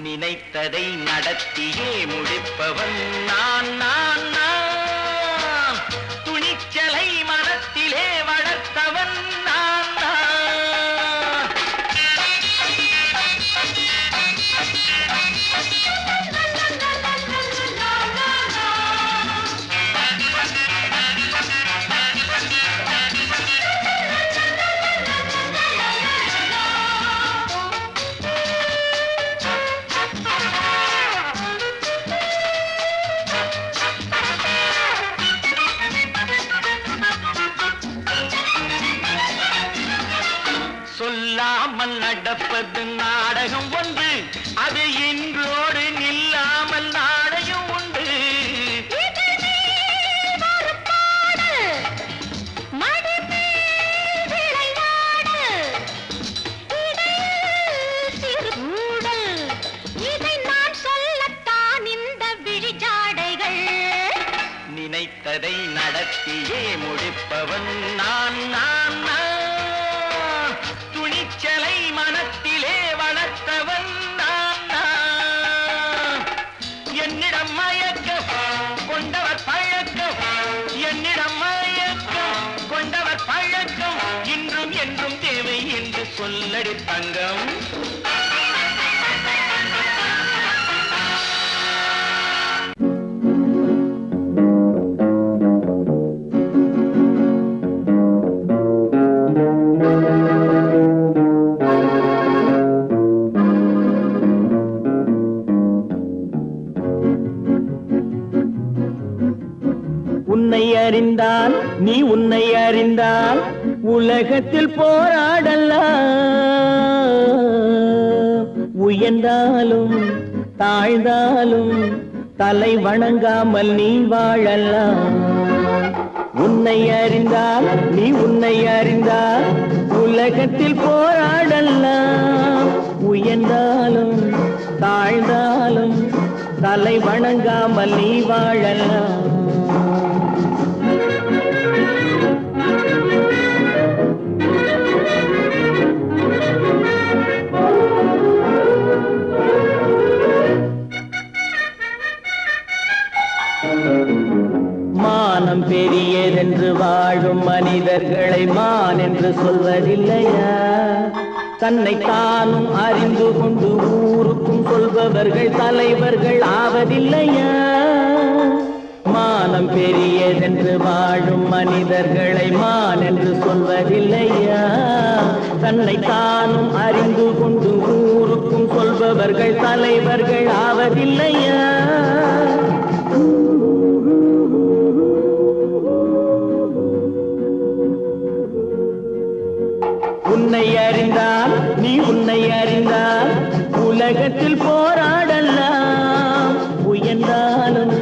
நினைத்ததை நடத்தியே முடிப்பவன் நான் நான் நான் துணிச்சலை மனத்திலே வளர்த்தவன் நான் நான் சொல்லாமல் நடப்பது நாடகம் ஒன்று அது இன்றோடு நில்லாமல் நாடையும் உண்டு நினைத்ததை நடத்தியே முடிப்பவன் நான் நான் நான் துணிச்சலை மனத்திலே வளர்த்தவன் நான் நான் என்னிடம் மயக்கம் கொண்டவர் பழக்கம் என்னிடம் மயக்கம் கொண்டவர் பழக்கம் இன்றும் என்றும் தேவை என்று சொல்லடி தங்கம் உன்னை அறிந்தால் நீ உன்னை அறிந்தால் உலகத்தில் போராடலாம் உயர்ந்தாலும் தாழ்ந்தாலும் தலை வணங்காமல் நீ வாழலாம் உன்னை அறிந்தால் நீ உன்னை அறிந்தால் உலகத்தில் போராடலாம் உயர்ந்தாலும் தாழ்ந்தாலும் தலை வணங்காமல் நீ வாழலாம் மானம் பெரியதென்று வாழும் வாழும் மனிதர்களை மான் என்று சொல்வதில்லையா? தன்னை தானும் அறிந்து கொண்டு ஊருக்கும் சொல்பவர்கள் தலைவர்கள் ஆவதில்லையா? மானம் பெரியதென்று வாழும் மனிதர்களை மான் என்று சொல்வதில்லையா? தன்னை தானும் அறிந்து கொண்டு ஊருக்கும் சொல்பவர்கள் தலைவர்கள் ஆவதில்லையா? உன்னை அறிந்தால் நீ உன்னை அறிந்தால் உலகத்தில் போராடலாம். உயர்ந்தாலும்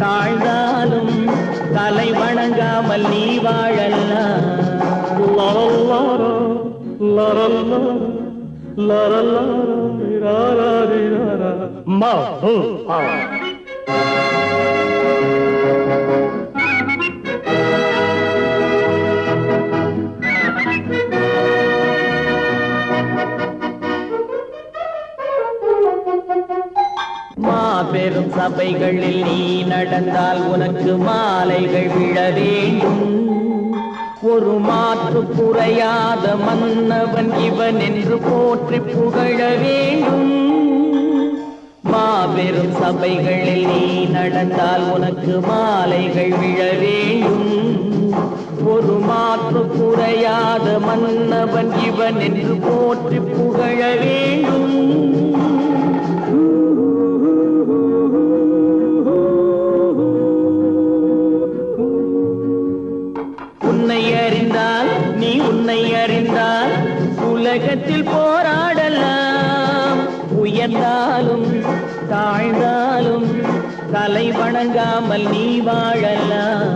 தாழ்ந்தாலும் தலை வணங்காமல் நீ வாழலாம். மாபெரும் சபைகளில் நீ நடந்தால் உனக்கு மாலைகள் விழ வேண்டும். ஒரு மாற்று குறையாத மன்னவன் இவன் என்று போற்றி புகழ வேண்டும். மாபெரும் சபைகளில் நீ நடந்தால் உனக்கு மாலைகள் விழ வேண்டும். ஒரு மாற்று குறையாத மன்னவன் இவன் என்று போற்றி புகழ வேண்டும். உன்னை அறிந்தால் நீ உன்னை அறிந்தால் உலகத்தில் போராடலாம். உயர்ந்தாலும் தாழ்ந்தாலும் தலை வணங்காமல் நீ வாழலாம்.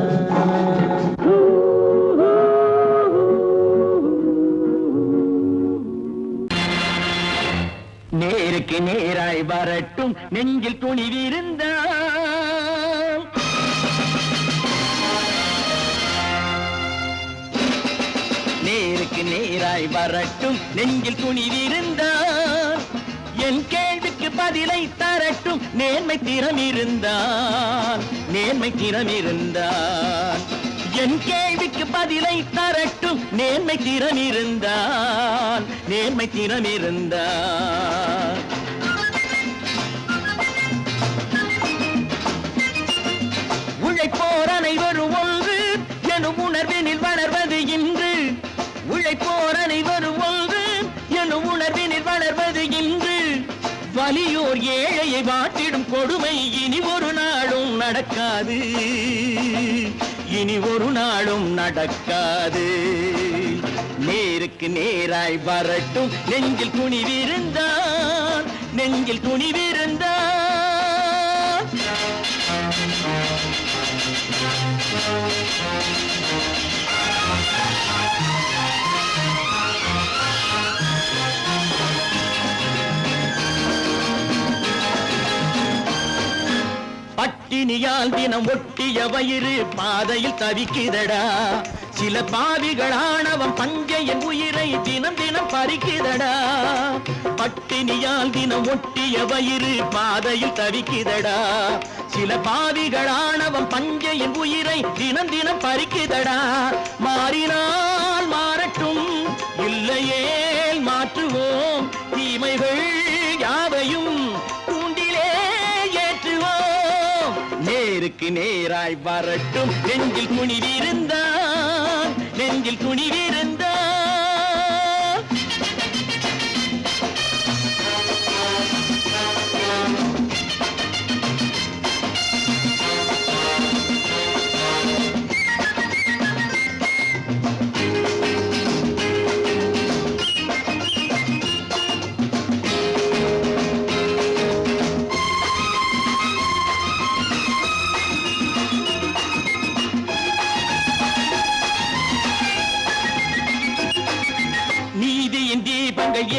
நேருக்கு நேராய் வரட்டும் நெஞ்சில் துணிவிருந்தால். நேருக்கு நேராய் வரட்டும் நெஞ்சில் துணிவிருந்தால். என் கேள்விக்கு பதிலை தரட்டும் நேர்மை திறம் இருந்தால். நேர்மை திறம் இருந்தால் என் கேள்விக்கு பதிலை தரட்டும் நேர்மை திறம் இருந்தால். நேர்மை திறம் இருந்தால் உழைப்போர் அனைவரும் ஒன்று எனும் உணர்வினில் வளர்வது இன்று. உழைப்போர் அனைவரும் ஒன்று எனும் உணர்வினில் வளர்வது இன்று. வலியோர் ஏழையை வாட்டிடும் கொடுமை இனி ஒரு நாளும் நடக்காது. இனி ஒரு நாளும் நடக்காது. நேருக்கு நேராய் வரட்டும் நெஞ்சில் துணிவிருந்தால். நெஞ்சில் துணிவிருந்தால் பட்டினியால் தினம் ஒட்டிய வயிறு பாதையில் தவிக்குதடா. சில பாவிகளானவன் பஞ்சையின் உயிரை தினம் தினம் பறிக்குதடா. பட்டினியால் தினம் ஒட்டிய வயிறு பாதையில் தவிக்குதடா. சில பாவிகளானவன் பஞ்சையின் உயிரை தினம் தினம் பறிக்குதடா. மாறினால் மாறட்டும் இல்லையே மாற்றுவோம். தீமைகள் யாவையும் கூண்டிலே ஏற்றுவோம். நேருக்கு நேராய் வரட்டும் நெஞ்சில் துணிவிருந்தால். நெஞ்சில் துணிவிருந்தால்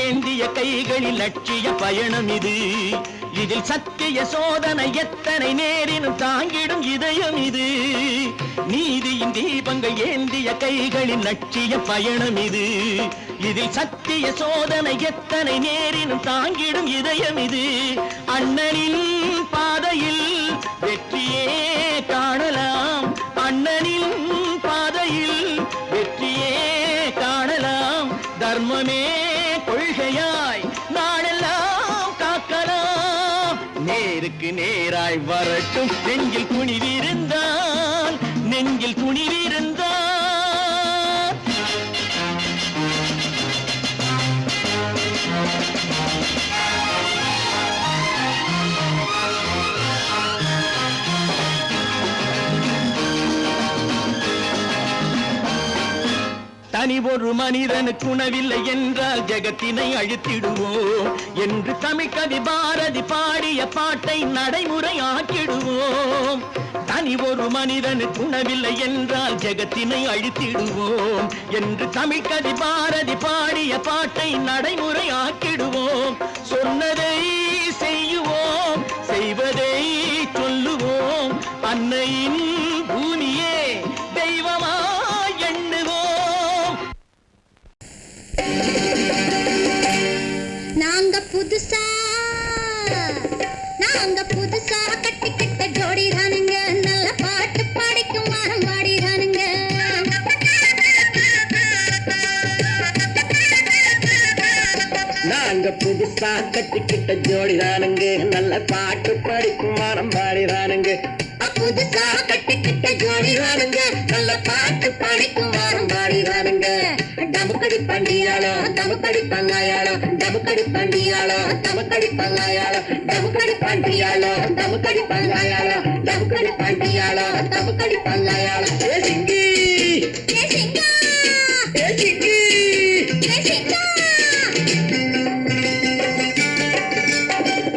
ஏந்திய கைகளில் லட்சிய பயணம் இது. இதில் சத்திய சோதனை எத்தனை நேரினும் தாங்கிடும் இதயம் இது. நீதியின் தீபங்கள் ஏந்திய கைகளில் லட்சிய பயணம் இது. இதில் சத்திய சோதனை எத்தனை நேரினும் தாங்கிடும் இதயம் இது. அண்ணனின் பாதையில் வெற்றியே காணலாம். அண்ணனின் பாதையில் தர்மமே கொள்கையாய் நாளெல்லாம் காக்கலாம். நேருக்கு நேராய் வரட்டும் நெஞ்சில் துணிவிருந்தால், நெஞ்சில் துணிவிருந்தால். தனி ஒரு மனிதனுக்கு உணவில்லை என்றால் ஜெகத்தினை அழித்திடுவோம் என்று தமிழ்கவி பாரதி பாடிய பாட்டை நடைமுறையாக்கிடுவோம். தனி ஒரு மனிதனுக்கு உணவில்லை என்றால் ஜெகத்தினை அழித்திடுவோம் என்று தமிழ்கவி பாரதி பாடிய பாட்டை நடைமுறையாக்கிடுவோம். சொன்னதை செய்யுவோம், செய்வதை சொல்லுவோம். அன்னையின் பூமியே தெய்வமா எண்ணுவோம். நாங்க புதுசா கட்டிக்கிட்ட ஜோடிதானுங்க, நல்ல பாட்டு பாடிக்கும் வாரம் பாடிதானுங்க. நாங்க புதுசா கட்டிக்கிட்ட ஜோடிதானுங்க, நல்ல பாட்டு படிக்கும் வாரம் பாடிதானுங்க. புதுசா கட்டிக்கிட்ட ஜோடிதானுங்க, நல்ல பாட்டு பாடிக்கும் வாரம் பாடிதானுங்க. டமுக்கடி பண்டியாளோ டமுக்கடி பங்காயாளோ, டமுக்கடி பண்டியாளோ டமுக்கடி பங்காயாளோ, டமுக்கடி பண்டியாளோ டமுக்கடி பங்காயாளோ, டமுக்கடி பண்டியாளோ டமுக்கடி பங்காயாளோ. ஏ சிங்கி ஏ சிங்கா, ஏ சிங்கி ஏ சிங்கா.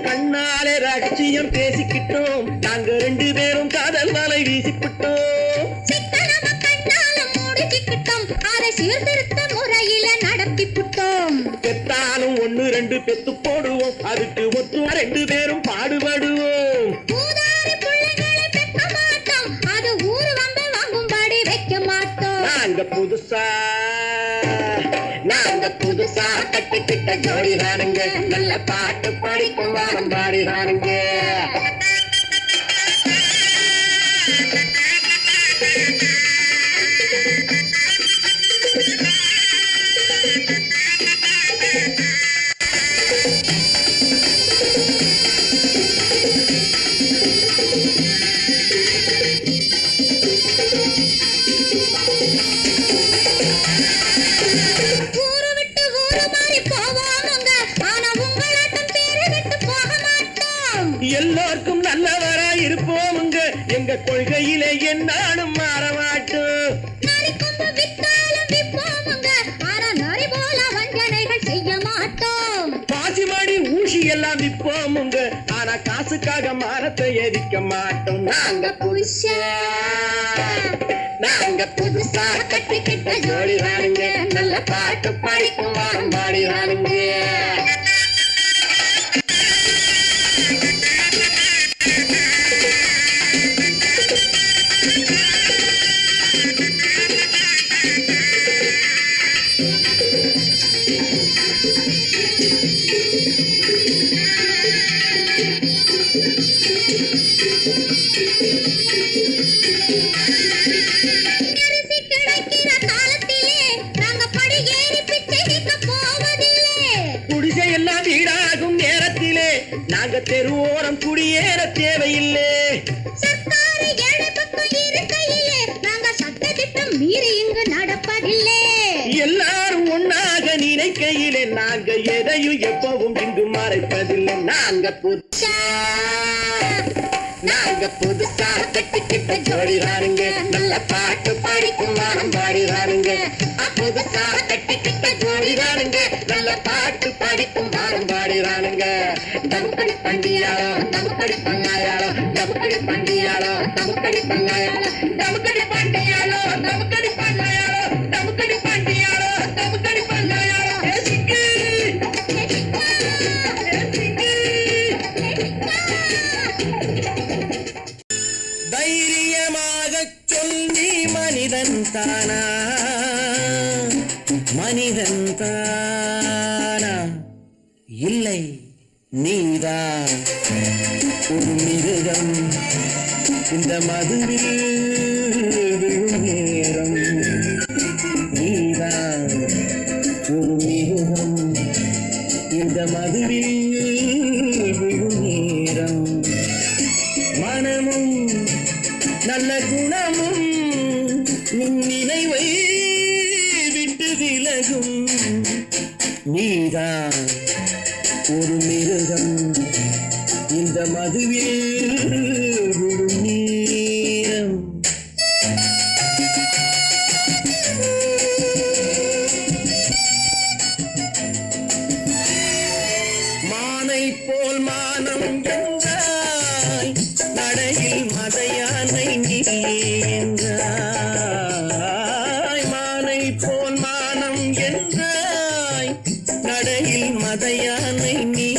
கண்ணாலே ரகசியம் பேசிக்கிட்டோம், நாங்க ரெண்டு பேரும் காதல் வலை வீசிக்கிட்டோம். சிக்கனமா கண்ணால மூடிக்கிட்டோம், அதை சீர்திருத்த முறையில நடத்தி புட்டோம். பெத்தாலும் ஒண்ணு ரெண்டு பெத்து போடுவோம், அதுக்கு ஒத்து ரெண்டு பேரும் பாடுபடுவோம். ஊதாரி பிள்ளைகளை பெக்க மாட்டோம், அது ஊரு வந்து வாங்கும்படி வைக்க மாட்டோம். நாங்க புதுசா கட்டிக்கிட்ட ஜோடிதானுங்க, நல்ல பாட்டு படிக்கும் வாரம் பாடிதானுங்க. ஊரு விட்டு ஊரு மாறி போவோமுங்க, ஆனா உங்களாட்டம் பேரு விட்டு போக மாட்டோம். எல்லாருக்கும் நல்லவரா இருப்போமுங்க, எங்க கொள்கையிலே என்னாலும் மாற மாட்டோம். நரி கொம்பு வித்தாலும் விப்போமுங்க, ஆனா நரி போல வஞ்சனைகள் செய்ய மாட்டோம். பாசிமாடி ஊசி எல்லாம் விற்போமுங்க, ஆனா காசுக்காக மரத்தை எரிக்க மாட்டோம். நாங்க புதுசா கட்டிக்கிட்ட ஜோடிதானுங்க, நல்ல பாட்டு படிக்கும் வாரம் பாடிதானுங்க. அரிசி கிடைக்கிற காலத்திலே நாங்க படி ஏறி பிச்சை கேட்க போவதில்லை. குடிசை எல்லாம் வீடாகும் நேரத்திலே நாங்க தெருவோரம் குடியேற தேவையில்லை. சர்க்காரு ஏழை பக்கம் இருக்கையிலே நாங்க சட்டத்திட்டம் மீறி இங்கு நடப்பதில்லை. எல்லாரும் ஒன்னாக நினைக்கையிலே நாங்க எதையும் எப்பவும் இங்கு மறைப்பதில்லை. நாங்க புதுசா கட்டிக்கிட்ட ஜோடிதானுங்க, நல்ல பாட்டு படிக்கும் வாரம் பாடிதானுங்க. புதுசா கட்டிக்கிட்ட ஜோடிதானுங்க, நல்ல பாட்டு படிக்கும் வாரம் பாடிதானுங்க. டமுக்கடி பண்டியாளோ டமுக்கடி பங்காயாளோ, டமுக்கடி பண்டியாளோ டமுக்கடி பங்காயாளோ, டமுக்கடி பண்டியாளோ டமுக்கடி பங்காயாளோ, டமுக்கடி பண்டியாளோ டமுக்கடி பங்காயாளோ. ஏ சிக்கு ஏ சிக்கா, ஏ சிக்கு. தைரியமாகச் சொல், நீ மனிதன் தானா? மனிதன் தானா? இல்லை, நீதான் ஒரு மிருகம். இந்த மதுவில் விழும் நேரம் நீதான் ஒரு நீதான் ஒரு மிருகம் இந்த மதுவில் விழும் நேரம். மானை போல் மானம் என்றாய் நடையில் மதையானை நீ என்றாய். மானை போல் மானம் என்றாய் நடையில் மதையானை நீ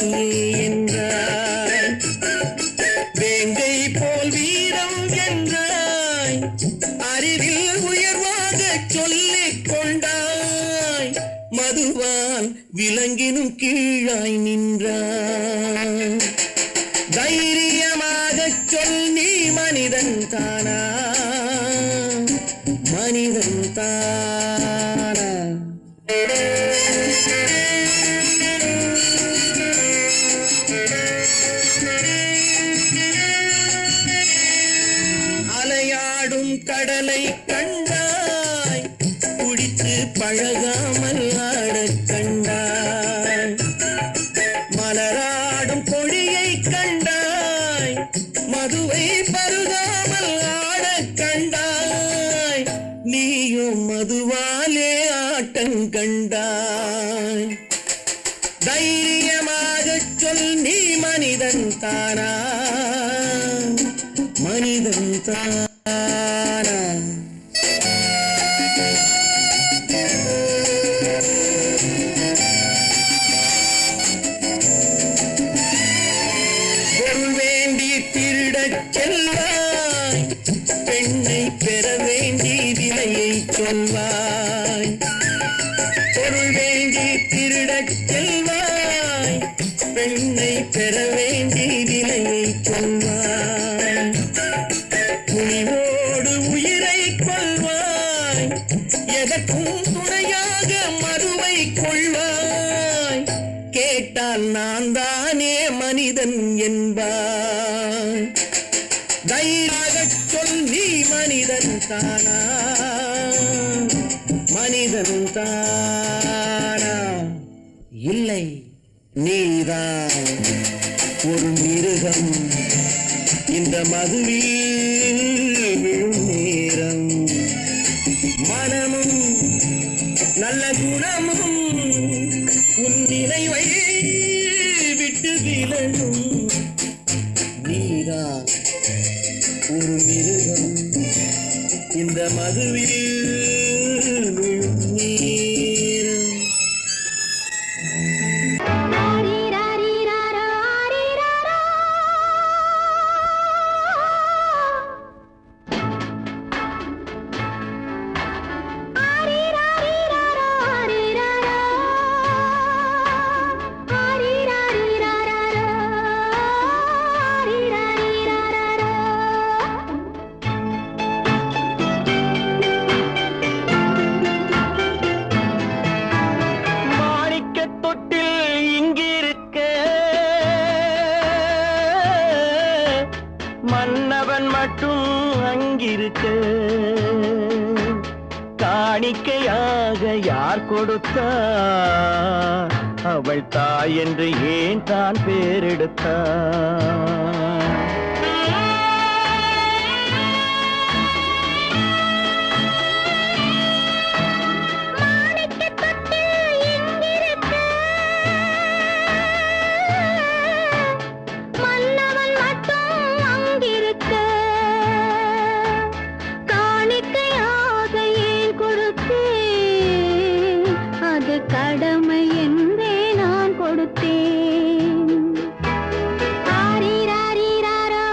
என்றாய். வேங்கை போல் வீரம் என்றாய் அறிவில் உயர்வாக சொல்லிக் கொண்டாய். மதுவால் விலங்கினும் கீழாய் நின்றாய். தைரியமாகச் சொல் நீ மனிதன் தானா மனிதன் தானா. அலையாடும் கடலை கண்டாய் குடித்து பழகாமல் ஆடக் கண்டாய். மலராடும் கொடியை கண்டாய் மதுவை பருகாமல் ஆடக் கண்டாய். நீயும் மதுவாலே ஆட்டம் கண்டாய். தைரியமாகச் சொல் நீ மனிதன் தானா மனிதன் தானா. பொருள் வேண்டி திருடச் செல்வாய் பெண்ணை பெற வேண்டி விலையை சொல்வாய். பொருள் வேண்டி திருடச் செல்வாய் பெண்ணை பெற வேண்டி விலையை சொல்வாய். துணிவோடு உயிரை கொள்வாய் எதற்கும் துணையாக மறுவை கொள்வாய். கேட்டால் நான் தானே மனிதன் என்பாய். தைரியமாகச் சொல் நீ மனிதன் தானா மனிதன் தானா. இல்லை நீதான் ஒரு மிருகம் இந்த மதுவில் விழும் நேரம். மனமும் நல்ல குணமும் உன் நினைவை விட்டு விலகும். நீதான் ஒரு மிருகம் இந்த மதுவில் விழும் நேரம். மன்னவன் மட்டும் அங்கிருக்க காணிக்கையாக யார் கொடுத்தார்? அவள் தாய் என்று ஏன் தான் பேரெடுத்தார்? கடமை என்றே நான் கொடுத்தேன். ஆரிராரிராரா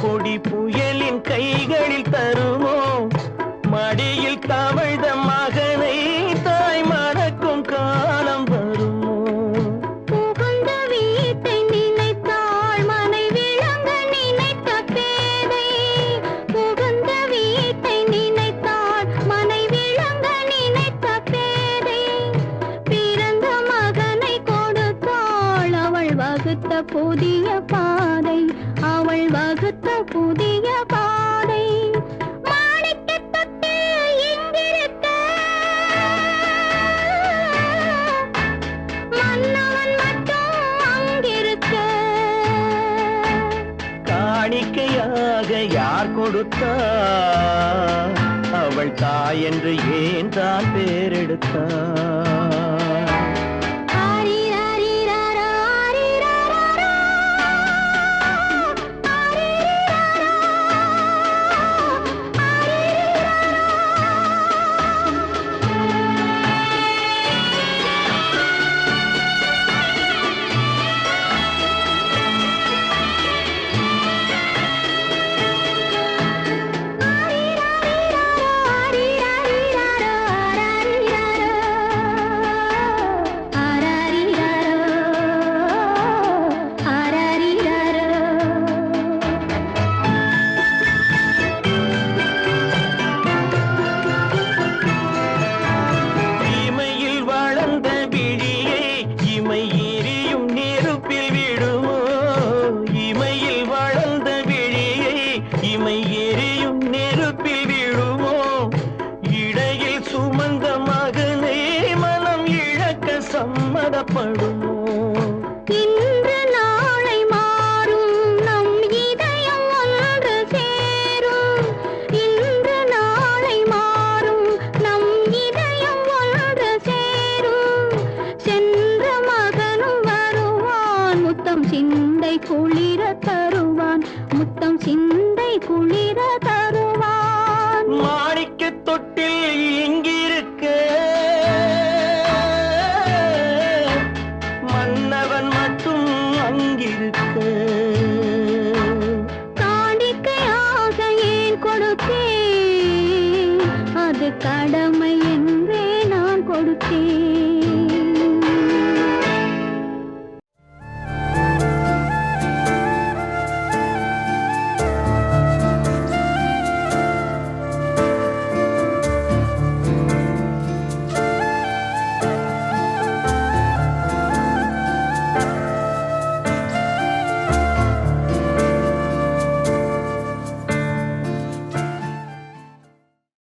கொடி புயலின் கைகளில் தருமோ மடியில் தவழ்ந்த மகனை தாய் மறக்கும் காலம் வருமோ புகுந்த வீட்டை நினைத்தாள் மனை விளங்க நினைத்த பேதை புகுந்த வீட்டை நினைத்தாள் மனை விளங்க நினைத்த பேதை பிறந்த மகனை கொடுத்தாள் அவள் வகுத்த புதிய பாதை அவள் வகுத்த புதிய பாதை மாணிக்கத் தொட்டில் இங்கிருக்க மன்னவன் மட்டும் அங்கிருக்க காணிக்கையாக யார் கொடுத்தார் அவள் தாய் என்று ஏன் தான் பேரெடுத்தார் ஆரிராரிராரா, ஆரிராராரா, ஆரிராரா, இமையில் வளர்ந்த விழியை இமை எரியும் நெருப்பில் விடுமோ இமையில் வளர்ந்த விழியை இமை எரியும் நெருப்பில் விடுமோ இடையில் சுமந்த மகனை மனம் இழக்க சம்மதப்படுமோ இன்று நாளை மாறும் நம் இதயம் ஒன்று சேரும் இன்று நாளை மாறும் நம் இதயம் ஒன்று சேரும் சென்ற மகனும் வருவான் முத்தம் சிந்தை குளிர தருவான் முத்தம் சிந்தை குளிர தருவான் மாணிக்கத் தொட்டில் இங்கிருக்க மன்னவன் மட்டும் அங்கிருக்க காணிக்கையாக ஏன் கொடுத்தேன் அது கடமை என்றே நான் கொடுத்தேன்